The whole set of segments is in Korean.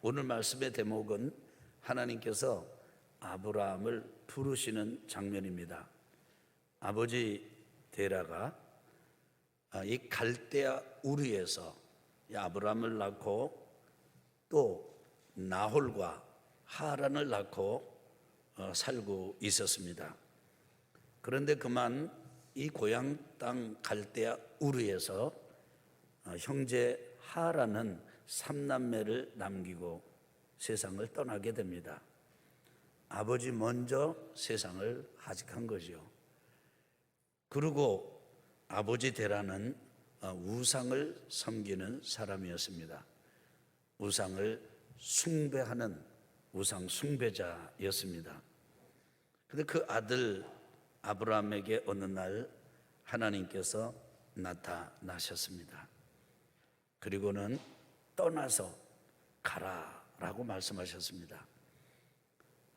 오늘 말씀의 대목은 하나님께서 아브라함을 부르시는 장면입니다. 아버지 데라가 이 갈대아 우르에서 아브라함을 낳고 또 나홀과 하란을 낳고 살고 있었습니다. 그런데 그만 이 고향 땅 갈대아 우르에서 형제 하란은 3남매를 남기고 세상을 떠나게 됩니다. 아버지 먼저 세상을 하직한 거죠. 그리고 아버지 데라는 우상을 섬기는 사람이었습니다. 우상을 숭배하는 우상 숭배자였습니다. 그런데 그 아들 아브라함에게 어느 날 하나님께서 나타나셨습니다. 그리고는 떠나서 가라라고 말씀하셨습니다.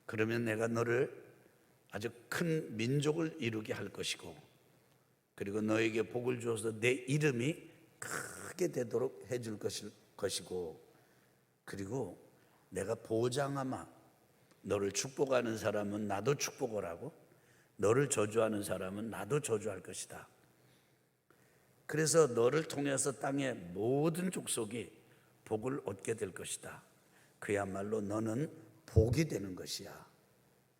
그러면 내가 너를 아주 큰 민족을 이루게 할 것이고, 그리고 너에게 복을 주어서 내 이름이 크게 되도록 해줄 것이고, 그리고 내가 보장하마 너를 축복하는 사람은 나도 축복을 하고 너를 저주하는 사람은 나도 저주할 것이다. 그래서 너를 통해서 땅의 모든 족속이 복을 얻게 될 것이다. 그야말로 너는 복이 되는 것이야.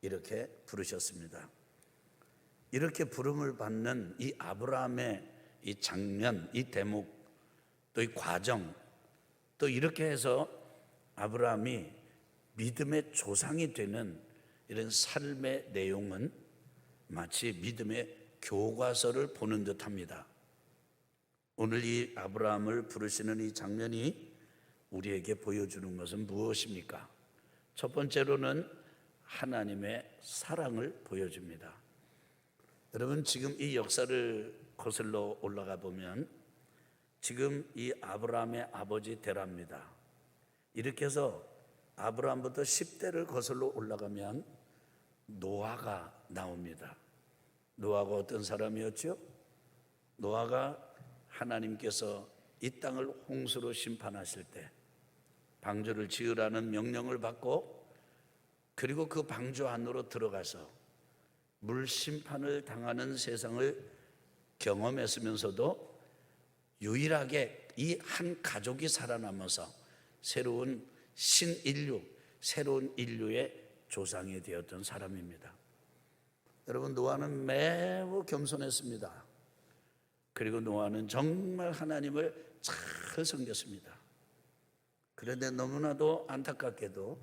이렇게 부르셨습니다. 이렇게 부름을 받는 이 아브라함의 이 장면, 이 대목, 또 이 과정, 또 이렇게 해서 아브라함이 믿음의 조상이 되는 이런 삶의 내용은 마치 믿음의 교과서를 보는 듯합니다. 오늘 이 아브라함을 부르시는 이 장면이 우리에게 보여주는 것은 무엇입니까? 첫 번째로는 하나님의 사랑을 보여줍니다. 여러분, 지금 이 역사를 거슬러 올라가 보면 지금 이 아브라함의 아버지 데라입니다. 이렇게 해서 아브라함부터 10대를 거슬러 올라가면 노아가 나옵니다. 노아가 어떤 사람이었죠? 노아가 하나님께서 이 땅을 홍수로 심판하실 때 방주를 지으라는 명령을 받고, 그리고 그 방주 안으로 들어가서 물 심판을 당하는 세상을 경험했으면서도 유일하게 이 한 가족이 살아남아서 새로운 신인류, 새로운 인류의 조상이 되었던 사람입니다. 여러분, 노아는 매우 겸손했습니다. 그리고 노아는 정말 하나님을 잘 섬겼습니다. 그런데 너무나도 안타깝게도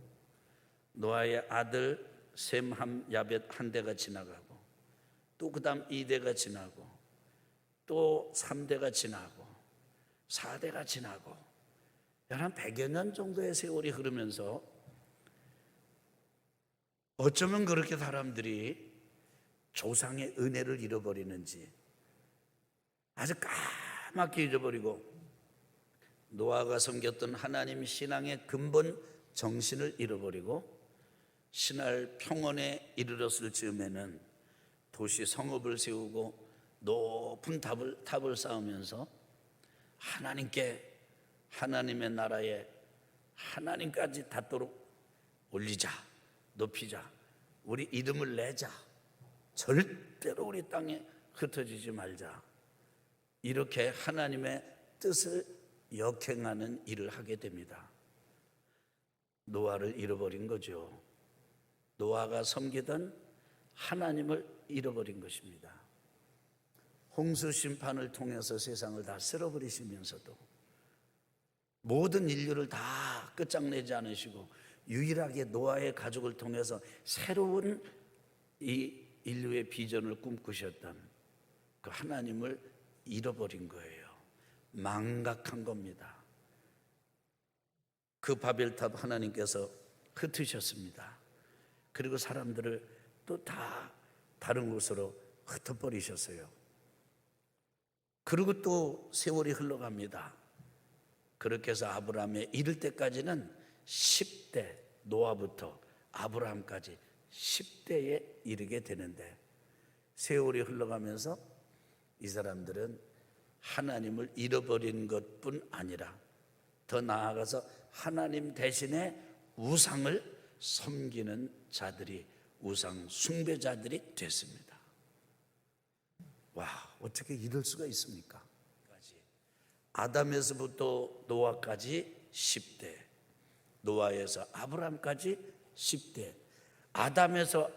노아의 아들 셈, 함, 야벳 한 대가 지나가고, 또 그 다음 2대가 지나고, 또 3대가 지나고, 4대가 지나고, 한 100여 년 정도의 세월이 흐르면서 어쩌면 그렇게 사람들이 조상의 은혜를 잃어버리는지 아주 까맣게 잊어버리고 노아가 섬겼던 하나님 신앙의 근본 정신을 잃어버리고 신할 평원에 이르렀을 즈음에는 도시 성읍을 세우고 높은 탑을 쌓으면서 하나님의 나라에 하나님까지 닿도록 올리자, 높이자, 우리 이름을 내자, 절대로 우리 땅에 흩어지지 말자, 이렇게 하나님의 뜻을 역행하는 일을 하게 됩니다. 노아를 잃어버린 거죠. 노아가 섬기던 하나님을 잃어버린 것입니다. 홍수 심판을 통해서 세상을 다 쓸어버리시면서도 모든 인류를 다 끝장내지 않으시고 유일하게 노아의 가족을 통해서 새로운 이 인류의 비전을 꿈꾸셨던 그 하나님을 잃어버린 거예요. 망각한 겁니다. 그 바벨탑 하나님께서 흩으셨습니다. 그리고 사람들을 또 다 다른 곳으로 흩어버리셨어요. 그리고 또 세월이 흘러갑니다. 그렇게 해서 아브라함에 이를 때까지는 10대, 노아부터 아브라함까지 10대에 이르게 되는데, 세월이 흘러가면서 이 사람들은 하나님을 잃어버린 것뿐 아니라 더 나아가서 하나님 대신에 우상을 섬기는 자들이, 우상 숭배자들이 됐습니다. 와, 어떻게 이럴 수가 있습니까? 아담에서부터 노아까지 10대, 노아에서 아브라함까지 10대, 아담에서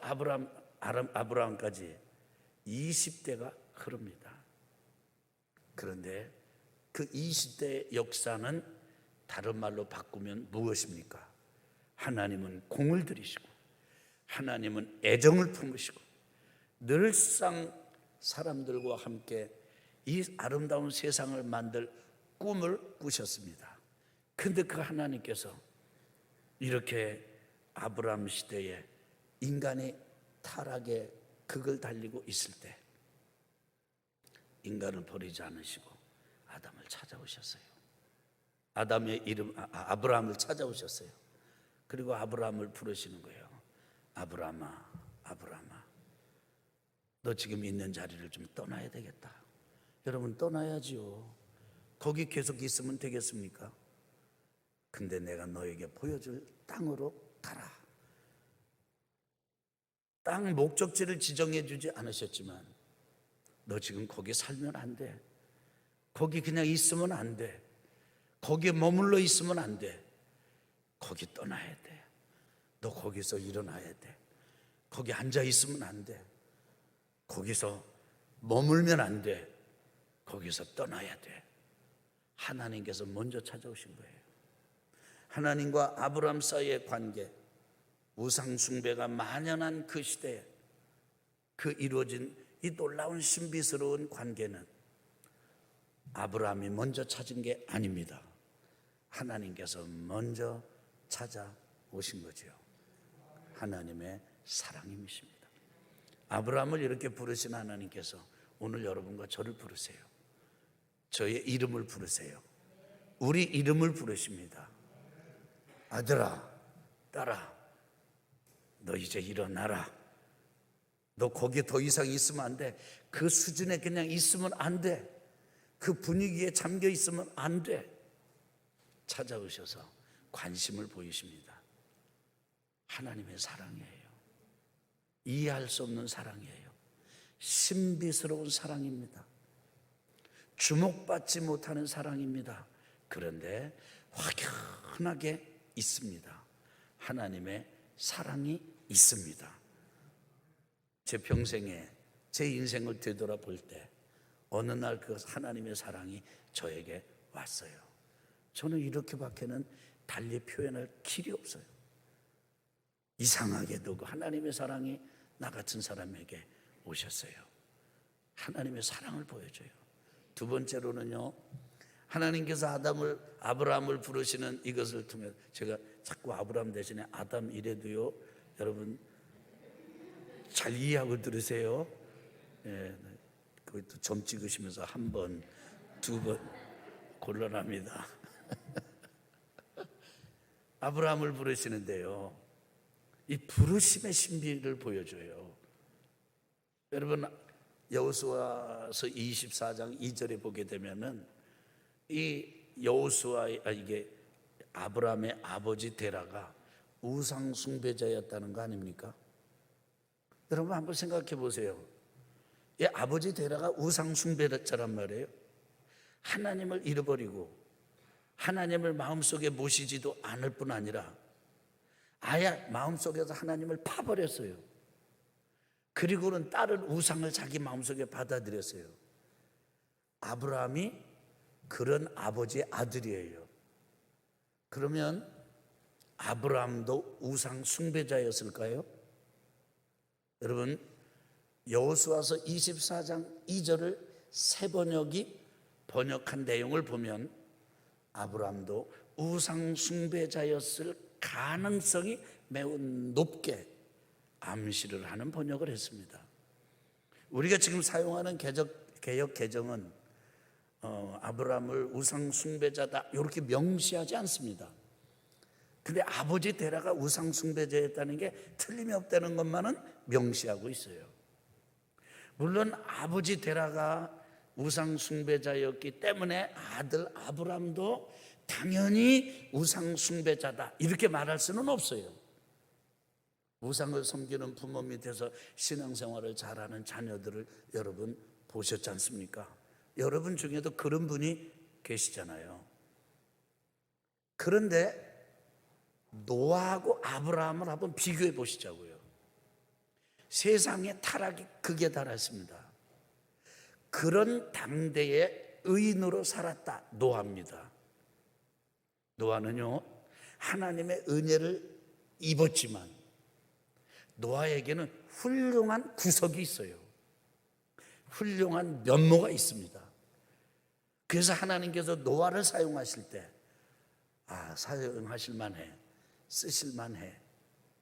아브라함까지 20대가 흐릅니다. 그런데 그 20대의 역사는 다른 말로 바꾸면 무엇입니까? 하나님은 공을 들이시고 하나님은 애정을 품으시고 늘상 사람들과 함께 이 아름다운 세상을 만들 꿈을 꾸셨습니다. 그런데 그 하나님께서 이렇게 아브라함 시대에 인간이 타락의 극을 달리고 있을 때 인간을 버리지 않으시고 아담을 찾아오셨어요. 아담의 이름 아브라함을 찾아오셨어요. 그리고 아브라함을 부르시는 거예요. 아브라함아, 아브라함아, 너 지금 있는 자리를 좀 떠나야 되겠다. 여러분, 떠나야지요. 거기 계속 있으면 되겠습니까? 근데 내가 너에게 보여줄 땅으로 가라. 땅 목적지를 지정해 주지 않으셨지만 너 지금 거기 살면 안 돼. 거기 그냥 있으면 안 돼. 거기에 머물러 있으면 안 돼. 거기 떠나야 돼. 너 거기서 일어나야 돼. 거기 앉아 있으면 안 돼. 거기서 머물면 안 돼. 거기서 떠나야 돼. 하나님께서 먼저 찾아오신 거예요. 하나님과 아브라함 사이의 관계, 우상 숭배가 만연한 그 시대에 그 이루어진 이 놀라운 신비스러운 관계는 아브라함이 먼저 찾은 게 아닙니다. 하나님께서 먼저 찾아오신 거죠. 하나님의 사랑님이십니다. 아브라함을 이렇게 부르신 하나님께서 오늘 여러분과 저를 부르세요. 저의 이름을 부르세요. 우리 이름을 부르십니다. 아들아, 딸아, 너 이제 일어나라. 너 거기에 더 이상 있으면 안 돼. 그 수준에 그냥 있으면 안 돼. 그 분위기에 잠겨 있으면 안 돼. 찾아오셔서 관심을 보이십니다. 하나님의 사랑이에요. 이해할 수 없는 사랑이에요. 신비스러운 사랑입니다. 주목받지 못하는 사랑입니다. 그런데 확연하게 있습니다. 하나님의 사랑이 있습니다. 제 평생에 제 인생을 되돌아볼 때 어느 날 그 하나님의 사랑이 저에게 왔어요. 저는 이렇게밖에는 달리 표현할 길이 없어요. 이상하게도 그 하나님의 사랑이 나 같은 사람에게 오셨어요. 하나님의 사랑을 보여줘요. 두 번째로는요, 하나님께서 아브라함을 부르시는 이것을 통해, 제가 자꾸 아브라함 대신에 아담 이래도요, 여러분 잘 이해하고 들으세요. 예, 그것도 점 찍으시면서 한 번, 두 번 곤란합니다. 아브라함을 부르시는데요, 이 부르심의 신비를 보여줘요. 여러분, 여호수아서 24장 2절에 보게 되면은 이 이게 아브라함의 아버지 데라가 우상 숭배자였다는 거 아닙니까? 여러분 한번 생각해 보세요. 이 아버지 데라가 우상 숭배자란 말이에요. 하나님을 잃어버리고 하나님을 마음속에 모시지도 않을 뿐 아니라 아예 마음속에서 하나님을 파버렸어요. 그리고는 다른 우상을 자기 마음속에 받아들였어요. 아브라함이 그런 아버지의 아들이에요. 그러면 아브라함도 우상 숭배자였을까요? 여러분, 여호수아서 24장 2절을 새 번역이 번역한 내용을 보면 아브라함도 우상 숭배자였을 가능성이 매우 높게 암시를 하는 번역을 했습니다. 우리가 지금 사용하는 개역 개정은 아브라함을 우상 숭배자다 이렇게 명시하지 않습니다. 근데 아버지 데라가 우상 숭배자였다는 게 틀림이 없다는 것만은 명시하고 있어요. 물론 아버지 데라가 우상 숭배자였기 때문에 아들 아브라함도 당연히 우상 숭배자다 이렇게 말할 수는 없어요. 우상을 섬기는 부모 밑에서 신앙생활을 잘하는 자녀들을 여러분 보셨지 않습니까? 여러분 중에도 그런 분이 계시잖아요. 그런데 노아하고 아브라함을 한번 비교해 보시자고요. 세상의 타락이 극에 달했습니다. 그런 당대의 의인으로 살았다 노아입니다. 노아는요 하나님의 은혜를 입었지만 노아에게는 훌륭한 구석이 있어요. 훌륭한 면모가 있습니다. 그래서 하나님께서 노아를 사용하실 때 사용하실 만해, 쓰실 만해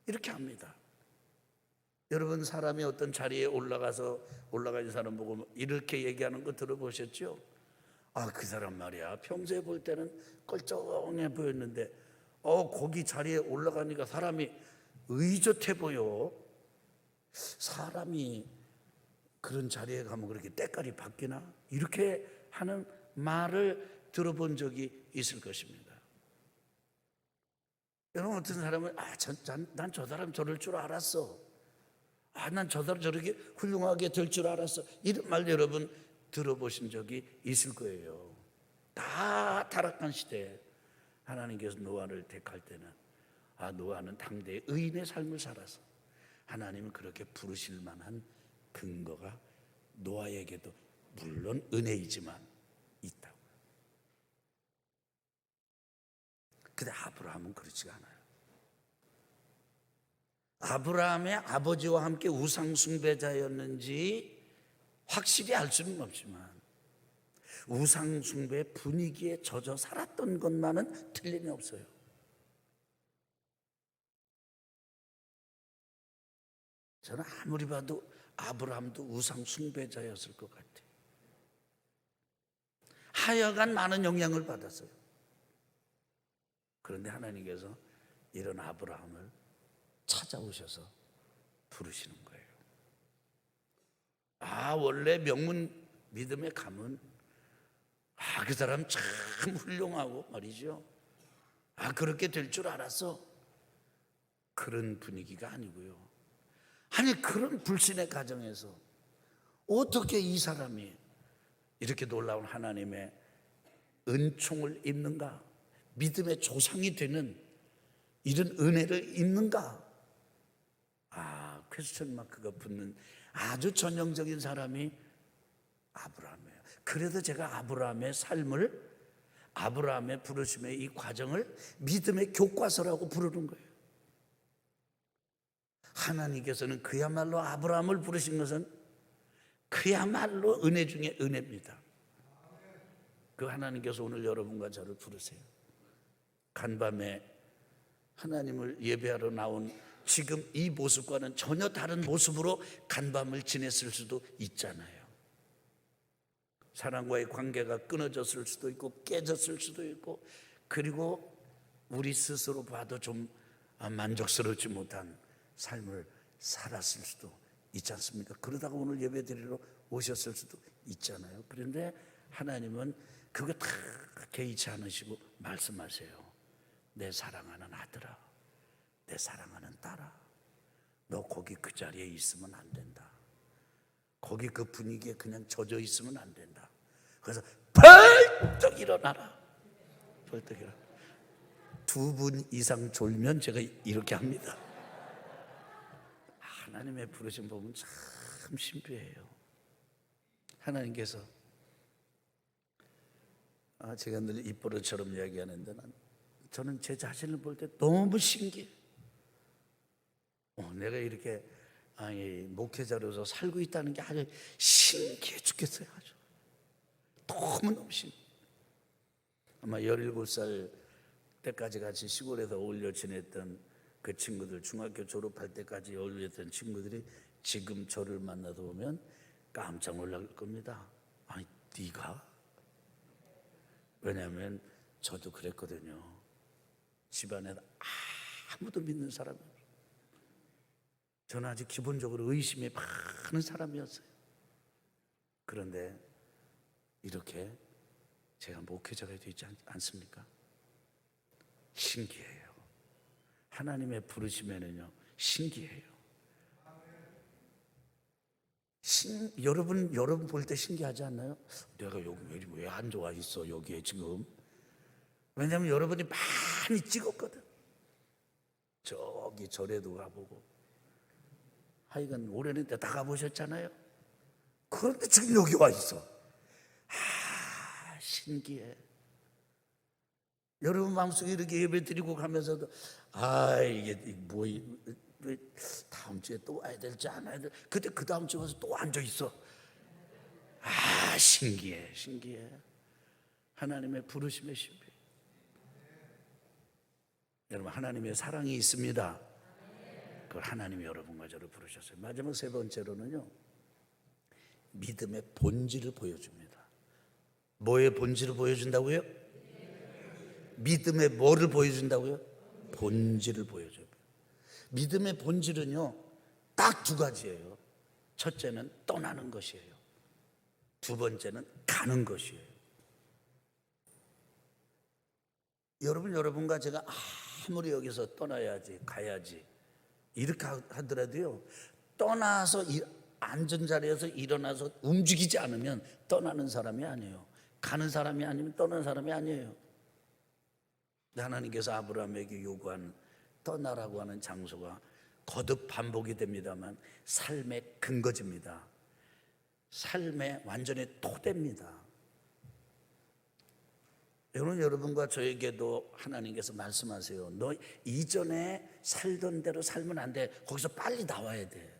이렇게 합니다. 여러분 사람이 어떤 자리에 올라가는 사람 보고 이렇게 얘기하는 거 들어보셨죠? 그 사람 말이야 평소에 볼 때는 껄쩍해 보였는데 거기 자리에 올라가니까 사람이 의젓해 보여. 사람이 그런 자리에 가면 그렇게 때깔이 바뀌나? 이렇게 하는 말을 들어본 적이 있을 것입니다. 여러분 어떤 사람은 난 저 사람 저럴 줄 알았어. 난 저 사람 저렇게 훌륭하게 될 줄 알았어. 이런 말 여러분 들어보신 적이 있을 거예요. 다 타락한 시대에 하나님께서 노아를 택할 때는 노아는 당대의 의인의 삶을 살아서 하나님은 그렇게 부르실 만한 근거가 노아에게도 물론 은혜이지만 있다고. 근데 아브라함은 그렇지가 않아요. 아브라함의 아버지와 함께 우상 숭배자였는지 확실히 알 수는 없지만 우상 숭배 분위기에 젖어 살았던 것만은 틀림이 없어요. 저는 아무리 봐도 아브라함도 우상 숭배자였을 것 같아요. 하여간 많은 영향을 받았어요. 그런데 하나님께서 이런 아브라함을 찾아오셔서 부르시는 거예요. 원래 명문 믿음의 감은 그 사람 참 훌륭하고 말이죠. 그렇게 될 줄 알았어. 그런 분위기가 아니고요. 아니 그런 불신의 가정에서 어떻게 이 사람이 이렇게 놀라운 하나님의 은총을 입는가? 믿음의 조상이 되는 이런 은혜를 입는가? 퀘스천 마크가 붙는 아주 전형적인 사람이 아브라함이에요. 그래도 제가 아브라함의 삶을, 아브라함의 부르심의 이 과정을 믿음의 교과서라고 부르는 거예요. 하나님께서는 그야말로 아브라함을 부르신 것은 그야말로 은혜 중에 은혜입니다. 그 하나님께서 오늘 여러분과 저를 부르세요. 간밤에 하나님을 예배하러 나온 지금 이 모습과는 전혀 다른 모습으로 간밤을 지냈을 수도 있잖아요. 사람과의 관계가 끊어졌을 수도 있고 깨졌을 수도 있고, 그리고 우리 스스로 봐도 좀 만족스럽지 못한 삶을 살았을 수도 있지 않습니까? 그러다가 오늘 예배 드리러 오셨을 수도 있잖아요. 그런데 하나님은 그거 다 개의치 않으시고 말씀하세요. 내 사랑하는 아들아, 내 사랑하는 딸아, 너 거기 그 자리에 있으면 안 된다. 거기 그 분위기에 그냥 젖어 있으면 안 된다. 그래서 벌떡 일어나라. 벌떡 일어나. 2분 이상 졸면 제가 이렇게 합니다. 하나님의 부르심 보면 참 신비해요. 하나님께서 제가 늘 입버릇처럼 이야기하는데 저는 제 자신을 볼 때 너무 신기해. 내가 이렇게 목회자로서 살고 있다는 게 아주 신기해 죽겠어요. 아주 너무너무 신기해. 아마 17살 때까지 같이 시골에서 어울려 지냈던 그 친구들, 중학교 졸업할 때까지 어울렸던 친구들이 지금 저를 만나서 보면 깜짝 놀랄 겁니다. 아니 네가? 왜냐하면 저도 그랬거든요. 집안에 아무도 믿는 사람이 없어요. 저는 아주 기본적으로 의심이 많은 사람이었어요. 그런데 이렇게 제가 목회자가 되지 않습니까? 신기해요. 하나님의 부르심에는요 신기해요. 여러분 볼 때 신기하지 않나요? 내가 여기 왜 안 좋아 있어 여기에 지금? 왜냐하면 여러분이 많이 찍었거든. 저기 절에도 가보고 하여간 올해는 다 가보셨잖아요. 그런데 지금 여기 와 있어. 신기해. 여러분 마음속에 이렇게 예배 드리고 가면서도 이게 뭐 다음 주에 또 와야 될지 안 와야 될. 그때 그 다음 주에 와서 또 앉아 있어. 신기해. 하나님의 부르심의 신비. 여러분 하나님의 사랑이 있습니다. 그걸 하나님이 여러분과 저를 부르셨어요. 마지막 세 번째로는요 믿음의 본질을 보여줍니다. 뭐의 본질을 보여준다고요? 믿음의 뭐를 보여준다고요? 본질을 보여줘요. 믿음의 본질은요 딱 두 가지예요. 첫째는 떠나는 것이에요. 두 번째는 가는 것이에요. 여러분과 제가 아무리 여기서 떠나야지 가야지 이렇게 하더라도요 떠나서 앉은 자리에서 일어나서 움직이지 않으면 떠나는 사람이 아니에요. 가는 사람이 아니면 떠나는 사람이 아니에요. 하나님께서 아브라함에게 요구한 떠나라고 하는 장소가 거듭 반복이 됩니다만 삶의 근거지입니다. 삶의 완전히 토대입니다. 여러분과 저에게도 하나님께서 말씀하세요. 너 이전에 살던 대로 살면 안 돼. 거기서 빨리 나와야 돼.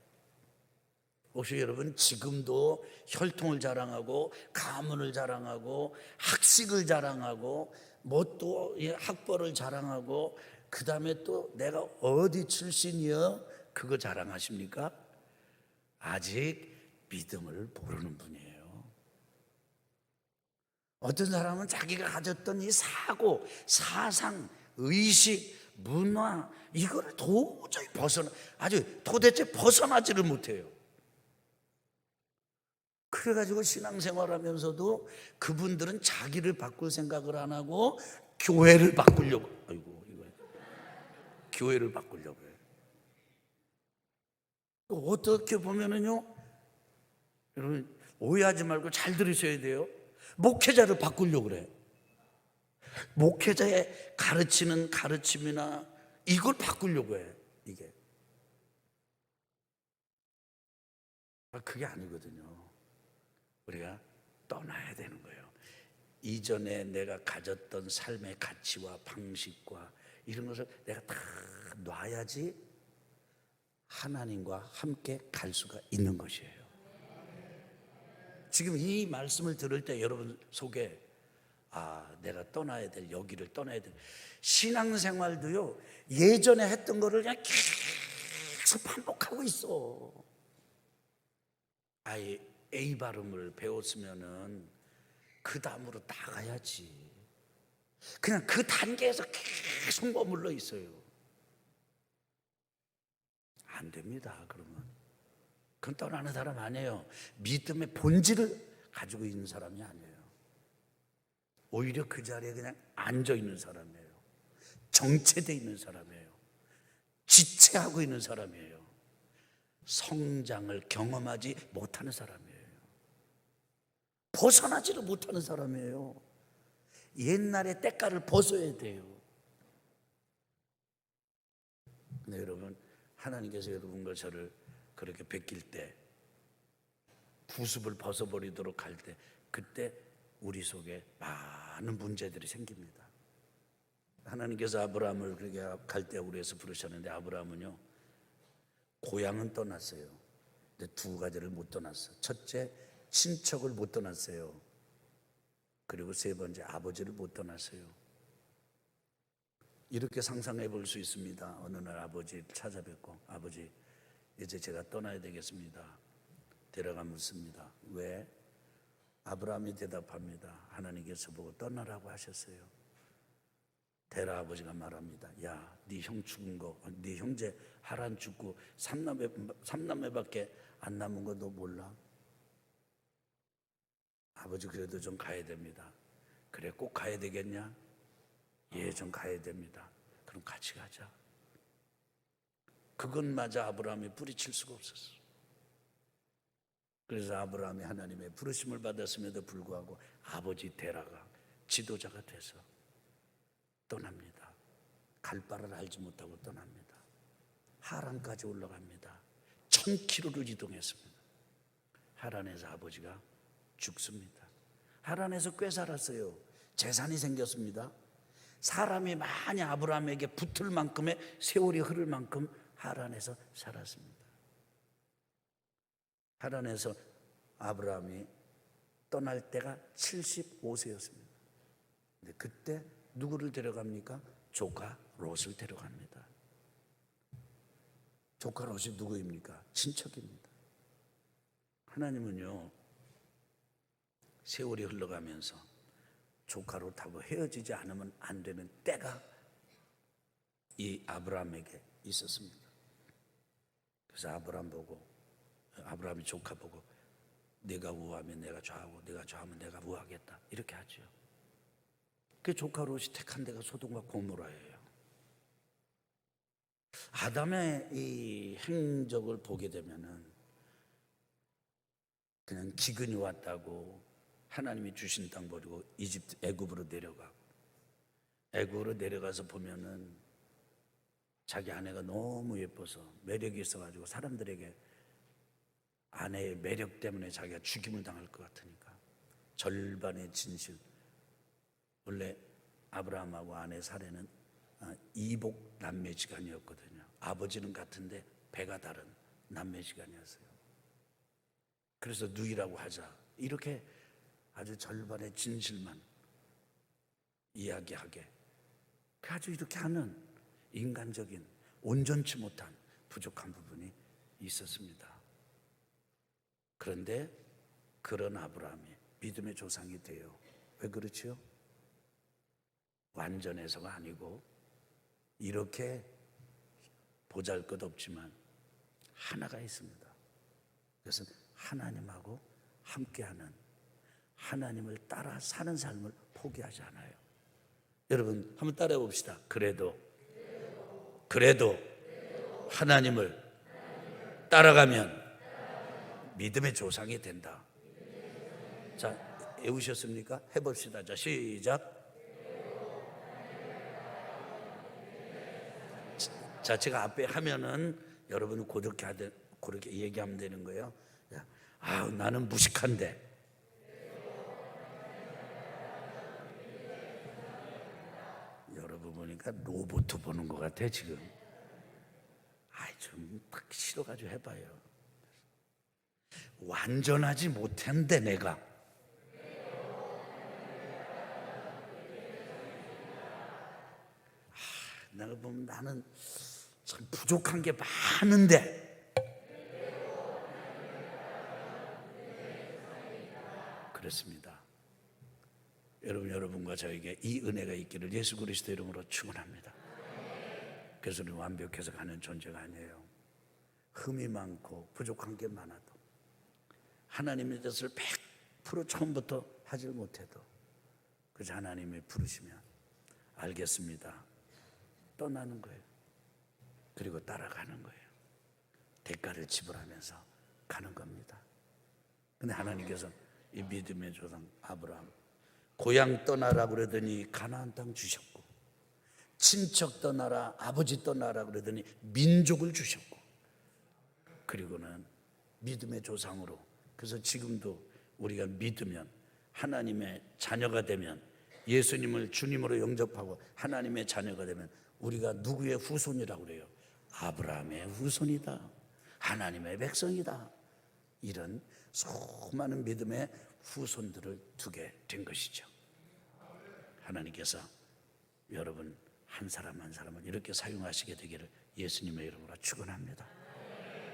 혹시 여러분 지금도 혈통을 자랑하고 가문을 자랑하고 학식을 자랑하고 뭐 또 학벌을 자랑하고 그 다음에 또 내가 어디 출신이여 그거 자랑하십니까? 아직 믿음을 모르는 분이에요. 어떤 사람은 자기가 가졌던 이 사고, 사상, 의식, 문화 이거를 도저히 도대체 벗어나지를 못해요. 그래가지고 신앙생활하면서도 그분들은 자기를 바꿀 생각을 안 하고 교회를 바꾸려고 교회를 바꾸려고 해요. 어떻게 보면은요 여러분 오해하지 말고 잘 들으셔야 돼요. 목회자를 바꾸려고 그래. 목회자의 가르치는 가르침이나 이걸 바꾸려고 해. 이게 그게 아니거든요. 우리가 떠나야 되는 거예요. 이전에 내가 가졌던 삶의 가치와 방식과 이런 것을 내가 다 놔야지 하나님과 함께 갈 수가 있는 것이에요. 지금 이 말씀을 들을 때 여러분 속에 내가 떠나야 될 여기를 떠나야 될 신앙생활도요 예전에 했던 거를 그냥 계속 반복하고 있어. A 발음을 배웠으면은 그 다음으로 나가야지. 그냥 그 단계에서 계속 머물러 있어요. 안 됩니다. 그러면 그건 떠나는 사람 아니에요. 믿음의 본질을 가지고 있는 사람이 아니에요. 오히려 그 자리에 그냥 앉아 있는 사람이에요. 정체되어 있는 사람이에요. 지체하고 있는 사람이에요. 성장을 경험하지 못하는 사람이에요. 벗어나지를 못하는 사람이에요. 옛날의 때깔을 벗어야 돼요. 근데 여러분 하나님께서 여러분과 저를 그렇게 베낄 때 부습을 벗어버리도록 할 때 그때 우리 속에 많은 문제들이 생깁니다. 하나님께서 아브라함을 그렇게 갈대아우르에서 부르셨는데 아브라함은요 고향은 떠났어요. 근데 두 가지를 못 떠났어요. 첫째 친척을 못 떠났어요. 그리고 세 번째 아버지를 못 떠났어요. 이렇게 상상해 볼 수 있습니다. 어느 날 아버지를 찾아뵙고 아버지 이제 제가 떠나야 되겠습니다. 데려가 묻습니다. 왜? 아브라함이 대답합니다. 하나님께서 보고 떠나라고 하셨어요. 데라 아버지가 말합니다. 야, 네 형 죽은 거, 네 형제 하란 죽고 삼남매밖에 안 남은 거 너 몰라? 아버지 그래도 좀 가야 됩니다. 그래 꼭 가야 되겠냐? 예, 좀 가야 됩니다. 그럼 같이 가자. 그것마저 아브라함이 뿌리칠 수가 없었어. 그래서 아브라함이 하나님의 부르심을 받았음에도 불구하고 아버지 데라가 지도자가 돼서 떠납니다. 갈 바를 알지 못하고 떠납니다. 하란까지 올라갑니다. 1000km를 이동했습니다. 하란에서 아버지가 죽습니다. 하란에서 꽤 살았어요. 재산이 생겼습니다. 사람이 많이 아브라함에게 붙을 만큼의 세월이 흐를 만큼 하란에서 살았습니다. 하란에서 아브라함이 떠날 때가 75세였습니다. 근데 그때 누구를 데려갑니까? 조카 롯을 데려갑니다. 조카 롯이 누구입니까? 친척입니다. 하나님은요, 세월이 흘러가면서 조카 롯하고 헤어지지 않으면 안 되는 때가 이 아브라함에게 있었습니다. 그래서 아브라함이 조카 보고 내가 우하면 내가 좌하고 내가 좌하면 내가 우하겠다 이렇게 하죠. 그 조카 롯이 택한 데가 소돔과 고모라예요. 아담의 이 행적을 보게 되면은 그냥 기근이 왔다고 하나님이 주신 땅 버리고 애굽으로 내려가고, 애굽으로 내려가서 보면은 자기 아내가 너무 예뻐서 매력이 있어가지고 사람들에게 아내의 매력 때문에 자기가 죽임을 당할 것 같으니까 절반의 진실. 원래 아브라함하고 아내 사례는 이복 남매지간이었거든요. 아버지는 같은데 배가 다른 남매지간이었어요. 그래서 누이라고 하자 이렇게 아주 절반의 진실만 이야기하게 아주 이렇게 하는 인간적인 온전치 못한 부족한 부분이 있었습니다. 그런데 그런 아브라함이 믿음의 조상이 돼요. 왜 그렇지요? 완전해서가 아니고 이렇게 보잘것없지만 하나가 있습니다. 그것은 하나님하고 함께하는, 하나님을 따라 사는 삶을 포기하지 않아요. 여러분 한번 따라해 봅시다. 그래도 하나님을 따라가면 믿음의 조상이 된다. 자, 외우셨습니까? 해봅시다. 자, 시작. 자, 제가 앞에 하면은 여러분은 그렇게 얘기하면 되는 거예요. 나는 무식한데. 여러분 보니까 로봇 보는 것 같아 지금. 좀 딱 싫어가지고 해봐요. 완전하지 못한데 내가. 내가 보면 나는 참 부족한 게 많은데. 그렇습니다. 여러분과 저에게 이 은혜가 있기를 예수 그리스도 이름으로 축원합니다. 그래서 우리는 완벽해서 가는 존재가 아니에요. 흠이 많고 부족한 게 많아도 하나님의 뜻을 100% 처음부터 하질 못해도 그저 하나님이 부르시면 알겠습니다. 떠나는 거예요. 그리고 따라가는 거예요. 대가를 지불하면서 가는 겁니다. 근데 하나님께서 이 믿음의 조상 아브라함 고향 떠나라 그러더니 가나안 땅 주셨고, 친척 떠나라, 아버지 떠나라 그러더니 민족을 주셨고, 그리고는 믿음의 조상으로. 그래서 지금도 우리가 믿으면, 하나님의 자녀가 되면, 예수님을 주님으로 영접하고 하나님의 자녀가 되면 우리가 누구의 후손이라고 그래요? 아브라함의 후손이다. 하나님의 백성이다. 이런 수많은 믿음의 후손들을 두게 된 것이죠. 하나님께서 여러분 한 사람 한 사람을 이렇게 사용하시게 되기를 예수님의 이름으로 축원합니다.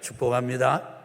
축복합니다.